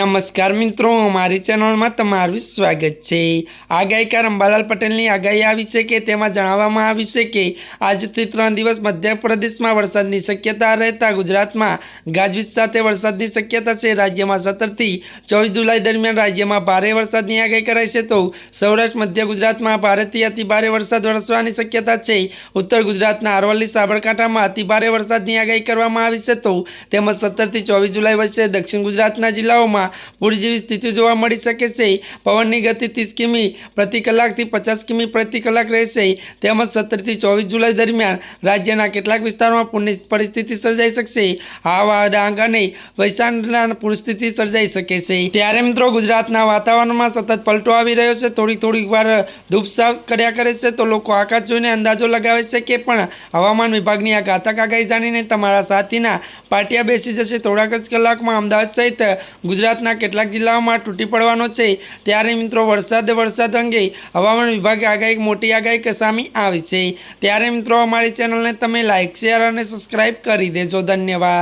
નમસ્કાર મિત્રો, અમારી ચેનલમાં તમારું સ્વાગત છે। આગાહીકાર અંબાલાલ પટેલની આગાહી આવી છે કે તેમાં જણાવવામાં આવ્યું છે કે આજથી 3 દિવસ મધ્યપ્રદેશમાં વરસાદની શક્યતા રહેતા ગુજરાતમાં ગાજવીજ સાથે વરસાદની શક્યતા છે। રાજ્યમાં 17 થી 24 જુલાઈ દરમિયાન રાજ્યમાં ભારે વરસાદની આગાહી કરાઈ છે, તો સૌરાષ્ટ્ર મધ્ય ગુજરાતમાં ભારેથી અતિ ભારે વરસાદ વરસવાની શક્યતા છે। ઉત્તર ગુજરાતના અરવલ્લી સાબરકાંઠામાં અતિ ભારે વરસાદની આગાહી કરવામાં આવી છે, તો તેમજ 17 થી 24 જુલાઈ વચ્ચે દક્ષિણ ગુજરાતના જિલ્લાઓમાં પૂર જેવી સ્થિતિ જોવા મળી શકે છે। પવનની ગતિ 30 કિમી પ્રતિ કલાકથી 50 કિમી પ્રતિ કલાક રહેશે। તેમજ 17 થી 24 જુલાઈ દરમિયાન રાજ્યના કેટલાક વિસ્તારોમાં પૂરની પરિસ્થિતિ સર્જાઈ શકશે। આવા ડાંગ અને વલસાડના પૂરસ્થિતિ સર્જાઈ શકે છે। ત્યારે મિત્રો ગુજરાતના વાતાવરણમાં સતત પલટો આવી રહ્યો છે। થોડીક વાર ધૂપસાવ કર્યા કરે છે, તો લોકો આકાશ જોઈને અંદાજો લગાવે છે કે પણ હવામાન વિભાગની આ ઘાતક આગાહી જાણીને તમારા સાથીના પાટિયા બેસી જશે। થોડાક જ કલાકમાં અમદાવાદ સહિત ગુજરાતના કેટલાક જિલ્લાઓમાં તૂટી પડવાનો છે। ત્યારે મિત્રો વરસાદ અંગે હવામાન વિભાગે આગાહી મોટી આગાહી સામે આવી છે। ત્યારે મિત્રો અમારી ચેનલને તમે લાઇક, શેર અને સબસ્ક્રાઈબ કરી દેજો। ધન્યવાદ।